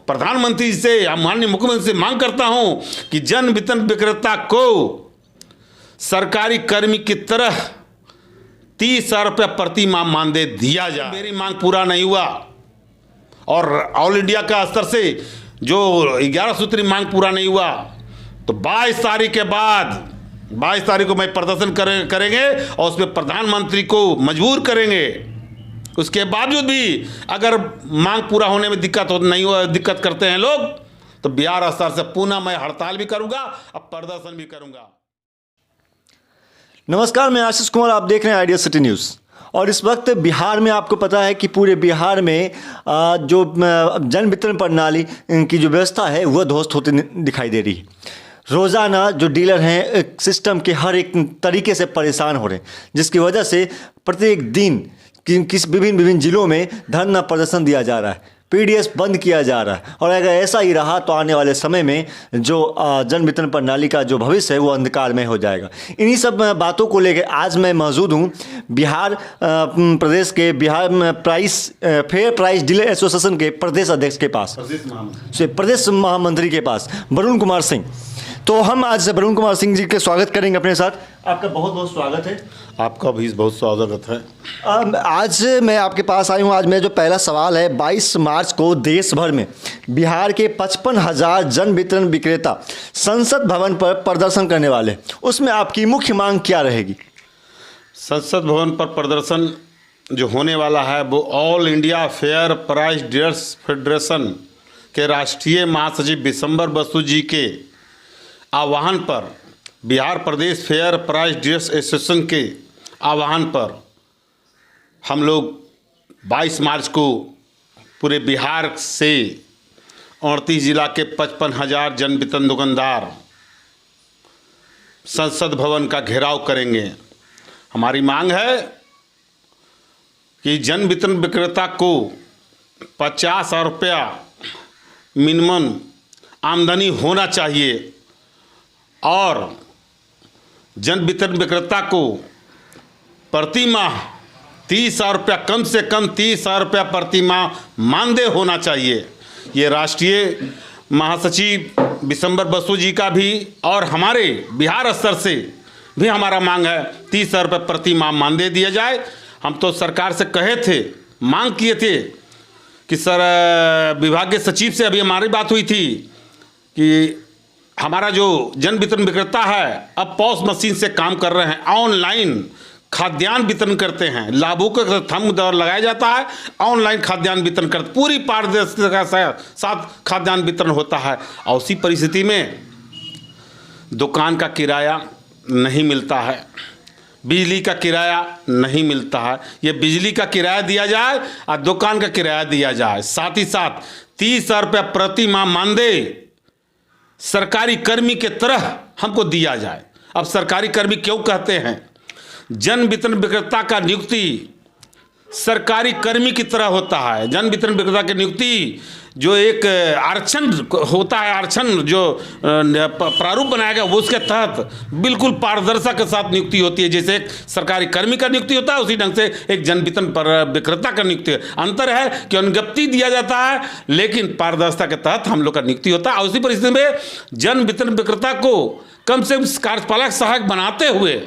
प्रधानमंत्री से या माननीय मुख्यमंत्री से मांग करता हूं कि जन वितरण विक्रेता को सरकारी कर्मी की तरह 30,000 रुपया प्रति माह मानदेय दिया जाए। मेरी मांग पूरा नहीं हुआ और ऑल इंडिया का स्तर से जो 11 सूत्री मांग पूरा नहीं हुआ तो 22 तारीख के बाद 22 तारीख को मैं प्रदर्शन करेंगे और उसमें प्रधानमंत्री को मजबूर करेंगे। उसके बावजूद भी अगर मांग पूरा होने में दिक्कत करते हैं लोग तो बिहार स्तर से पुनः मैं हड़ताल भी करूंगा और प्रदर्शन भी करूंगा। नमस्कार, मैं आशीष कुमार, आप देख रहे हैं आइडिया सिटी न्यूज़। और इस वक्त बिहार में आपको पता है कि पूरे बिहार में जो जन वितरण प्रणाली की जो व्यवस्था है वह ध्वस्त होती दिखाई दे रही है। रोज़ाना जो डीलर हैं सिस्टम के हर एक तरीके से परेशान हो रहे हैं, जिसकी वजह से प्रत्येक दिन विभिन्न जिलों में धरना प्रदर्शन दिया जा रहा है, पीडीएस बंद किया जा रहा है। और अगर ऐसा ही रहा तो आने वाले समय में जो जन वितरण प्रणाली का जो भविष्य है वो अंधकारमय हो जाएगा। इन्हीं सब बातों को लेकर आज मैं मौजूद हूँ बिहार प्रदेश के बिहार में फेयर प्राइस डीलर एसोसिएशन के प्रदेश अध्यक्ष के पास, प्रदेश महामंत्री के पास, वरुण कुमार सिंह। तो हम आज वरुण कुमार सिंह जी के स्वागत करेंगे अपने साथ। आपका बहुत बहुत स्वागत है। आपका भी बहुत स्वागत है। आज मैं आपके पास आई हूँ। आज मेरा जो पहला सवाल है, 22 मार्च को देश भर में बिहार के 55,000 जन वितरण विक्रेता संसद भवन पर प्रदर्शन करने वाले, उसमें आपकी मुख्य मांग क्या रहेगी? संसद भवन पर प्रदर्शन जो होने वाला है वो all India fair price dealers federation के राष्ट्रीय महासचिव बिशंबर बसु जी के आह्वान पर, बिहार प्रदेश फेयर प्राइस डीलर्स एसोसिएशन के आह्वान पर हम लोग 22 मार्च को पूरे बिहार से 38 जिला के 55,000 जन वितरण दुकानदार संसद भवन का घेराव करेंगे। हमारी मांग है कि जन वितरण विक्रेता को 50,000 रुपया मिनिमम आमदनी होना चाहिए और जन वितरण विक्रेता को प्रति माह 30,000 रुपया, कम से कम 30,000 रुपया प्रति माह मानदेय होना चाहिए। ये राष्ट्रीय महासचिव बिशंबर बसु जी का भी और हमारे बिहार स्तर से भी हमारा मांग है 30,000 रुपये प्रति माह मानदेय दिया जाए। हम तो सरकार से कहे थे, मांग किए थे कि सर, विभागीय सचिव से अभी हमारी बात हुई थी कि हमारा जो जन वितरण विक्रेता है अब पॉस मशीन से काम कर रहे हैं, ऑनलाइन खाद्यान्न वितरण करते हैं, लाभुकों का थंब दर लगाया जाता है, ऑनलाइन खाद्यान्न वितरण करते, पूरी पारदर्शिता के साथ खाद्यान्न वितरण होता है। और उसी परिस्थिति में दुकान का किराया नहीं मिलता है, बिजली का किराया नहीं मिलता है। ये बिजली का किराया दिया जाए और दुकान का किराया दिया जाए, साथ ही साथ 30,000 रुपया प्रति माह मानदेय सरकारी कर्मी के तरह हमको दिया जाए। अब सरकारी कर्मी क्यों कहते हैं? जन वितरण विक्रेता का नियुक्ति सरकारी कर्मी की तरह होता है। जन वितरण विक्रेता की नियुक्ति जो एक आरक्षण होता है, आरक्षण जो प्रारूप बनाया गया वो उसके तहत बिल्कुल पारदर्शिता के साथ नियुक्ति होती है। जैसे एक सरकारी कर्मी का नियुक्ति होता है उसी ढंग से एक जन वितरण विक्रेता का नियुक्ति है। अंतर है कि अनुज्ञप्ति दिया जाता है लेकिन पारदर्शिता के तहत हम लोग का नियुक्ति होता है। और उसी परिस्थिति में जन वितरण विक्रेता को कम से कम कार्यपालक सहायक बनाते हुए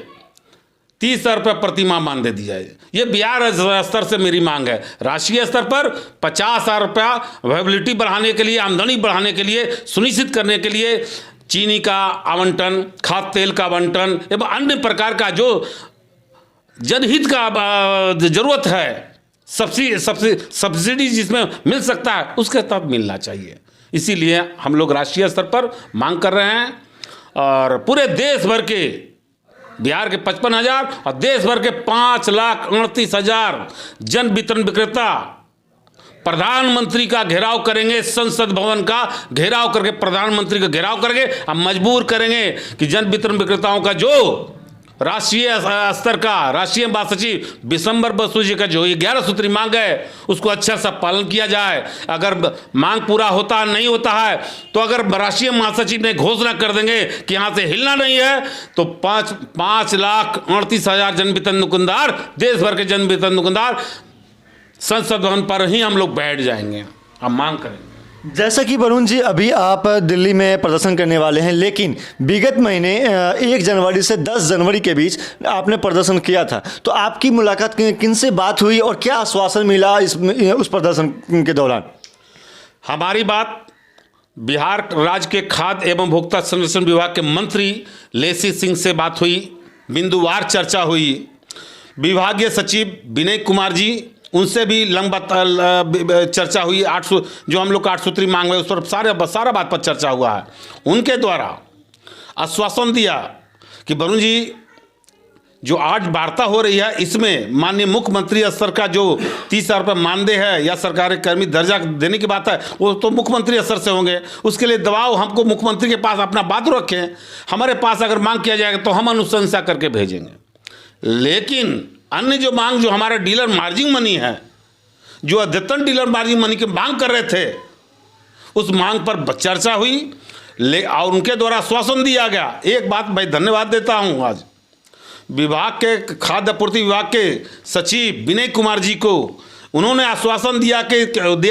30,000 रुपये प्रति माह मानदेय दी जाए। ये बिहार स्तर से मेरी मांग है। राष्ट्रीय स्तर पर 50,000 रुपया वायबिलिटी बढ़ाने के लिए, आमदनी बढ़ाने के लिए, सुनिश्चित करने के लिए चीनी का आवंटन, खाद्य तेल का आवंटन एवं अन्य प्रकार का जो जनहित का जरूरत है, सब्सिडी जिसमें मिल सकता है उसके तहत मिलना चाहिए। इसीलिए हम लोग राष्ट्रीय स्तर पर मांग कर रहे हैं और पूरे देश भर के बिहार के 55,000 और देश भर के 5,38,000 जन वितरण विक्रेता प्रधानमंत्री का घेराव करेंगे, संसद भवन का घेराव करके प्रधानमंत्री का घेराव करेंगे। हम मजबूर करेंगे कि जन वितरण विक्रेताओं का जो राष्ट्रीय स्तर का राष्ट्रीय महासचिव बिशंबर बसु जी का जो 11 सूत्री मांग है उसको अच्छा सा पालन किया जाए। अगर मांग पूरा होता नहीं होता है तो अगर राष्ट्रीय महासचिव ने घोषणा कर देंगे कि यहाँ से हिलना नहीं है तो 5,38,000 जन वितरण दुकानदार, देश भर के जन वितरण दुकानदार संसद भवन पर ही हम लोग बैठ जाएंगे, हम मांग करेंगे। जैसा कि वरुण जी अभी आप दिल्ली में प्रदर्शन करने वाले हैं, लेकिन विगत महीने 1 जनवरी से 10 जनवरी के बीच आपने प्रदर्शन किया था, तो आपकी मुलाकात किन से बात हुई और क्या आश्वासन मिला उस प्रदर्शन के दौरान? हमारी बात बिहार राज्य के खाद्य एवं उपभोक्ता संरक्षण विभाग के मंत्री लेसी सिंह से बात हुई, बिंदुवार चर्चा हुई। विभागीय सचिव विनय कुमार जी, उनसे भी लंबा चर्चा हुई। 800 जो हम लोग का 8 सूत्री मांग है उस पर सारा बात पर चर्चा हुआ है। उनके द्वारा आश्वासन दिया कि वरुण जी जो आज वार्ता हो रही है इसमें माननीय मुख्यमंत्री स्तर का जो 30,000 रुपये मानदेय है या सरकारी कर्मी दर्जा देने की बात है वो तो मुख्यमंत्री स्तर से होंगे। उसके लिए दबाव हमको मुख्यमंत्री के पास अपना बात रखें, हमारे पास अगर मांग किया जाएगा तो हम अनुशंसा करके भेजेंगे। लेकिन अन्य जो मांग जो हमारा डीलर मार्जिन मनी है, जो अद्यतन डीलर मार्जिन मनी की मांग कर रहे थे, उस मांग पर चर्चा हुई और उनके द्वारा आश्वासन दिया गया। एक बात मैं धन्यवाद देता हूं आज विभाग के खाद्य आपूर्ति विभाग के सचिव विनय कुमार जी को। उन्होंने आश्वासन दिया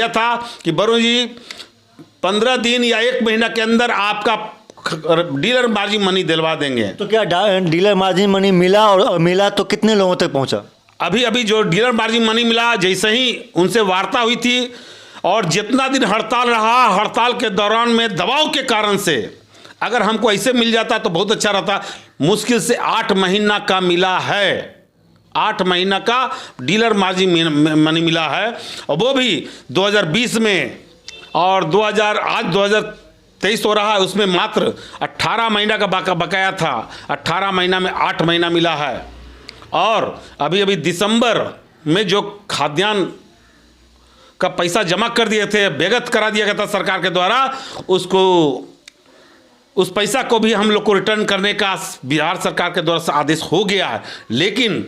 था कि वरुण जी 15 दिन या 1 महीना के अंदर आपका डीलर मार्जिन मनी दिलवा देंगे। तो क्या डीलर मार्जिन मनी मिला, और मिला तो कितने लोगों तक पहुंचा? अभी जो डीलर मार्जिन मनी मिला, जैसे ही उनसे वार्ता हुई थी और जितना दिन हड़ताल रहा, हड़ताल के दौरान में दबाव के कारण से अगर हमको ऐसे मिल जाता तो बहुत अच्छा रहता। मुश्किल से 8 महीना का मिला है, 8 महीना का डीलर मार्जिन मनी मिला है, और वो भी 2020 में और 2023 हो रहा है उसमें मात्र 18 महीना का बकाया था। 18 महीना में 8 महीना मिला है। और अभी दिसंबर में जो खाद्यान्न का पैसा जमा कर दिए थे, बेगत करा दिया गया था सरकार के द्वारा, उस पैसा को भी हम लोग को रिटर्न करने का बिहार सरकार के द्वारा से आदेश हो गया है। लेकिन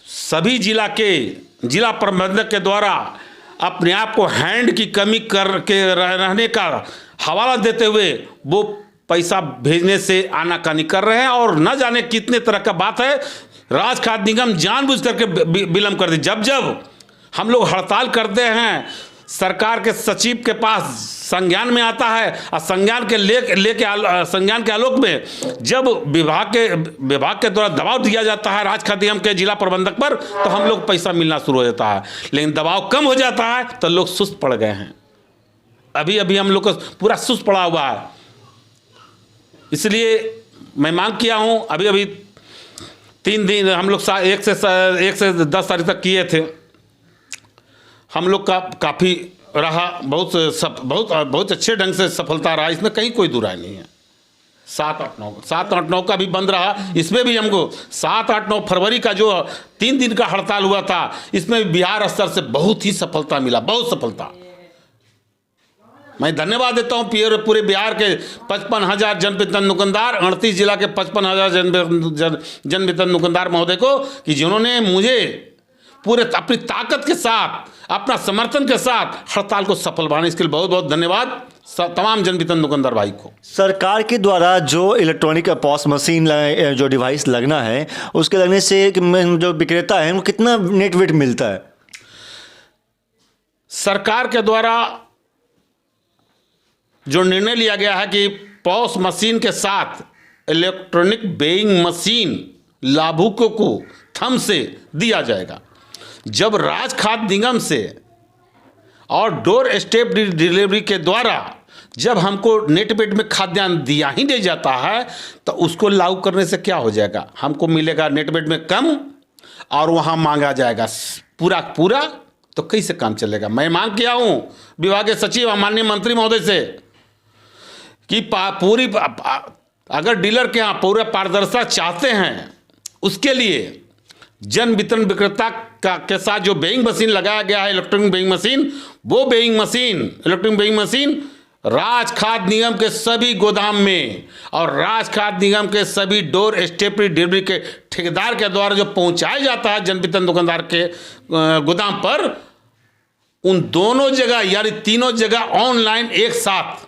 सभी जिला प्रबंधक के द्वारा अपने आप को हैंड की कमी करके रहने का हवाला देते हुए वो पैसा भेजने से आनाकानी कर रहे हैं, और न जाने कितने तरह का बात है। राज्य खाद्य निगम जानबूझ करके विलंब कर दी। जब हम लोग हड़ताल करते हैं, सरकार के सचिव के पास संज्ञान में आता है, और संज्ञान के आलोक में जब विभाग के द्वारा दबाव दिया जाता है राज्य खाद्य निगम के जिला प्रबंधक पर, तो हम लोग पैसा मिलना शुरू हो जाता है। लेकिन दबाव कम हो जाता है तो लोग सुस्त पड़ गए हैं। अभी हम लोग को पूरा सुस्त पड़ा हुआ है। इसलिए मैं मांग किया हूँ, अभी 3 दिन हम लोग 1 से 10 तारीख तक किए थे। हम लोग का काफ़ी रहा, बहुत अच्छे ढंग से सफलता रहा, इसमें कहीं कोई दुराई नहीं है। 7-8-9 का भी बंद रहा। इसमें भी हमको 7-8-9 फरवरी का जो 3 दिन का हड़ताल हुआ था, इसमें बिहार स्तर से बहुत ही सफलता मिला, बहुत सफलता। मैं धन्यवाद देता हूँ पूरे बिहार के 55,000 जनवितरण दुकानदार, 38 जिला के 55,000 जनवितरण दुकानदार महोदय को, कि जिन्होंने मुझे पूरे अपनी ताकत के साथ, अपना समर्थन के साथ हड़ताल को सफल बनाने, इसके लिए बहुत बहुत धन्यवाद तमाम जनवितरण दुकानदार भाई को। सरकार के द्वारा जो इलेक्ट्रॉनिक पॉस मशीन जो डिवाइस लगना है, उसके लगने से जो विक्रेता है वो कितना नेट वेट मिलता है? सरकार के द्वारा जो निर्णय लिया गया है कि पॉस मशीन के साथ इलेक्ट्रॉनिक वेइंग मशीन लाभुकों को थंब से दिया जाएगा। जब राज्य खाद्य निगम से और डोर स्टेप डिलीवरी के द्वारा जब हमको नेट वेट में खाद्यान्न दिया ही नहीं जाता है, तो उसको लागू करने से क्या हो जाएगा? हमको मिलेगा नेट वेट में कम और वहाँ मांगा जाएगा पूरा, तो कैसे काम चलेगा? मैं मांग किया हूँ विभागीय सचिव माननीय मंत्री महोदय से कि अगर डीलर के यहाँ पूरा पारदर्शिता चाहते हैं, उसके लिए जन वितरण विक्रेता के साथ जो वेइंग मशीन लगाया गया है, इलेक्ट्रॉनिक वेइंग मशीन, वो इलेक्ट्रॉनिक वेइंग मशीन राज्य खाद्य निगम के सभी गोदाम में और राज्य खाद्य निगम के सभी डोर स्टेप डिलीवरी के ठेकेदार के द्वारा जो पहुंचाया जाता है जन वितरण दुकानदार के गोदाम पर, उन दोनों जगह यानी तीनों जगह ऑनलाइन एक साथ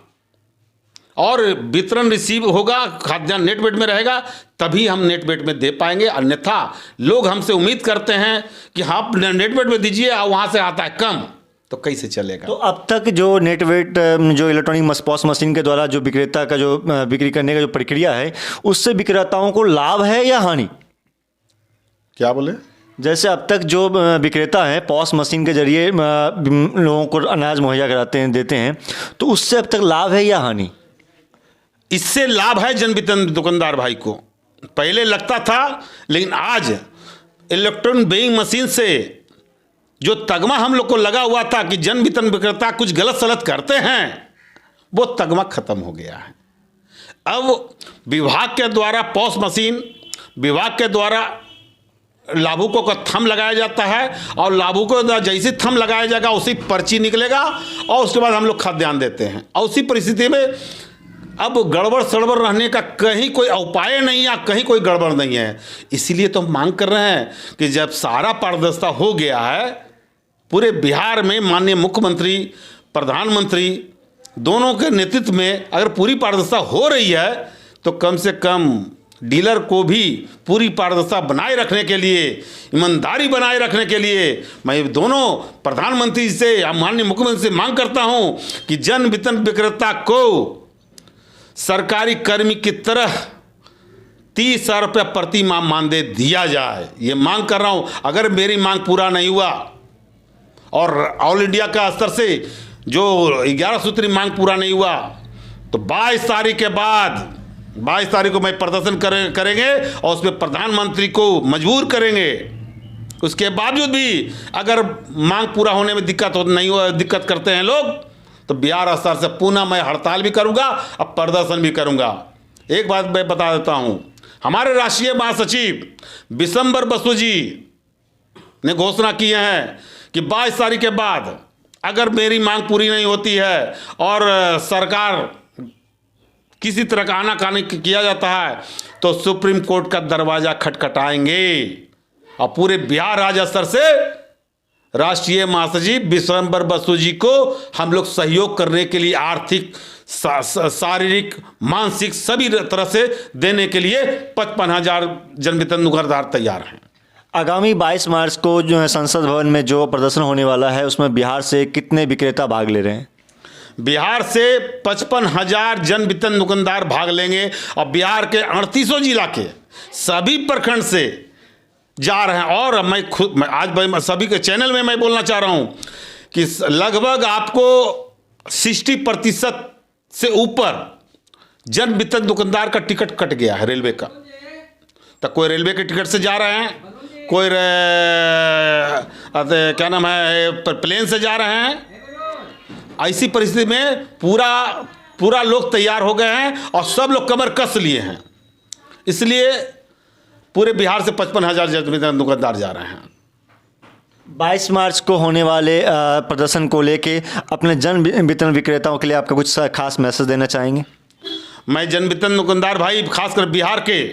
और वितरण रिसीव होगा, खाद्यान्न नेट वेट में रहेगा, तभी हम नेट वेट में दे पाएंगे। अन्यथा लोग हमसे उम्मीद करते हैं कि आप नेट वेट में दीजिए और वहाँ से आता है कम, तो कैसे चलेगा। तो अब तक जो नेट वेट जो इलेक्ट्रॉनिक पॉस मशीन के द्वारा जो विक्रेता का जो बिक्री करने का जो प्रक्रिया है, उससे विक्रेताओं को लाभ है या हानि? क्या बोले? जैसे अब तक जो विक्रेता हैं पॉस मशीन के जरिए लोगों को अनाज मुहैया कराते हैं, देते हैं, तो उससे अब तक लाभ है या हानि? इससे लाभ है जन वितरण दुकानदार भाई को। पहले लगता था, लेकिन आज इलेक्ट्रॉनिक वेइंग मशीन से जो तगमा हम लोग को लगा हुआ था कि जन वितरण विक्रेता कुछ गलत सलत करते हैं, वो तगमा खत्म हो गया है। अब विभाग के द्वारा पॉस मशीन, विभाग के द्वारा लाभुकों का थंब लगाया जाता है, और लाभुकों का जैसे थंब लगाया जाएगा उसी पर्ची निकलेगा, और उसके बाद हम लोग खाद्यान्न देते हैं। और उसी परिस्थिति में अब गड़बड़ सड़बड़ रहने का कहीं कोई उपाय नहीं है, कहीं कोई गड़बड़ नहीं है। इसीलिए तो हम मांग कर रहे हैं कि जब सारा पारदर्शिता हो गया है पूरे बिहार में, माननीय मुख्यमंत्री, प्रधानमंत्री दोनों के नेतृत्व में अगर पूरी पारदर्शिता हो रही है, तो कम से कम डीलर को भी पूरी पारदर्शिता बनाए रखने के लिए, ईमानदारी बनाए रखने के लिए मैं दोनों प्रधानमंत्री से, माननीय मुख्यमंत्री से मांग करता हूं कि जन वितरण विक्रेता को सरकारी कर्मी की तरह 30,000 रुपये प्रति माह मानदेय दिया जाए। ये मांग कर रहा हूं। अगर मेरी मांग पूरा नहीं हुआ और ऑल इंडिया का स्तर से जो 11 सूत्री मांग पूरा नहीं हुआ, तो 22 तारीख के बाद, 22 तारीख को मैं प्रदर्शन करेंगे और उसमें प्रधानमंत्री को मजबूर करेंगे। उसके बावजूद भी अगर मांग पूरा होने में दिक्कत करते हैं लोग, तो बिहार स्तर से पुनः मैं हड़ताल भी करूंगा और प्रदर्शन भी करूंगा। एक बात मैं बता देता हूं, हमारे राष्ट्रीय महासचिव विशंबर बसु जी ने घोषणा की है कि 22 तारीख के बाद अगर मेरी मांग पूरी नहीं होती है और सरकार किसी तरह का आनाकानी किया जाता है, तो सुप्रीम कोर्ट का दरवाजा खटखटाएंगे। और पूरे बिहार राज्य स्तर से राष्ट्रीय महासचिव विशंबर बसु जी को हम लोग सहयोग करने के लिए आर्थिक, शारीरिक, मानसिक सभी तरह से देने के लिए 55,000 जन वितरण दुकानदार तैयार हैं। आगामी 22 मार्च को जो है संसद भवन में जो प्रदर्शन होने वाला है, उसमें बिहार से कितने विक्रेता भाग ले रहे हैं? बिहार से 55,000 जन वितरण दुकानदार भाग लेंगे, और बिहार के 38 जिला के सभी प्रखंड से जा रहे हैं। और मैं आज सभी के चैनल में मैं बोलना चाह रहा हूं कि लगभग आपको 60% से ऊपर जन वितरण दुकानदार का टिकट कट गया है रेलवे का। तो कोई रेलवे के टिकट से जा रहे हैं, कोई क्या नाम है प्लेन से जा रहे हैं। ऐसी परिस्थिति में पूरा लोग तैयार हो गए हैं और सब लोग कमर कस लिए हैं। इसलिए पूरे बिहार से 55,000 जन वितरण दुकानदार जा रहे हैं। 22 मार्च को होने वाले प्रदर्शन को लेके अपने जन वितरण विक्रेताओं के लिए आपका कुछ खास मैसेज देना चाहेंगे? मैं जन वितरण दुकानदार भाई, खासकर बिहार के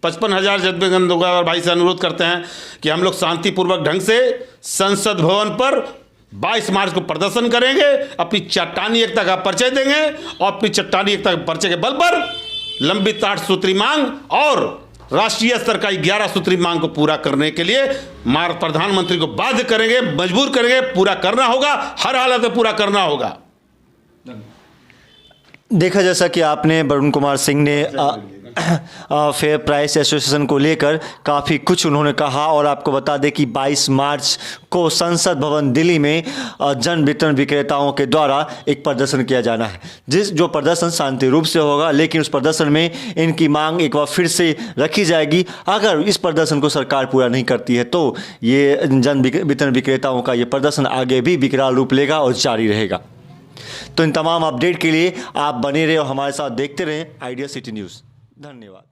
55,000 जन वितरण दुकानदार भाई से अनुरोध करते हैं कि हम लोग शांतिपूर्वक ढंग से संसद भवन पर 22 मार्च को प्रदर्शन करेंगे, अपनी चट्टानी एकता का परिचय देंगे, और अपनी चट्टानी एकता के परिचय के बल पर लंबित 8 सूत्री मांग और राष्ट्रीय स्तर का 11 सूत्री मांग को पूरा करने के लिए प्रधानमंत्री को बाध्य करेंगे, मजबूर करेंगे। पूरा करना होगा, हर हालत में पूरा करना होगा। देखा जैसा कि आपने वरुण कुमार सिंह ने फेयर प्राइस एसोसिएशन को लेकर काफ़ी कुछ उन्होंने कहा, और आपको बता दें कि 22 मार्च को संसद भवन दिल्ली में जन वितरण विक्रेताओं के द्वारा एक प्रदर्शन किया जाना है, जो प्रदर्शन शांति रूप से होगा। लेकिन उस प्रदर्शन में इनकी मांग एक बार फिर से रखी जाएगी। अगर इस प्रदर्शन को सरकार पूरा नहीं करती है, तो ये जन वितरण विक्रेताओं का ये प्रदर्शन आगे भी विकराल रूप लेगा और जारी रहेगा। तो इन तमाम अपडेट के लिए आप बने रहे और हमारे साथ देखते रहें आइडिया सिटी न्यूज़। धन्यवाद।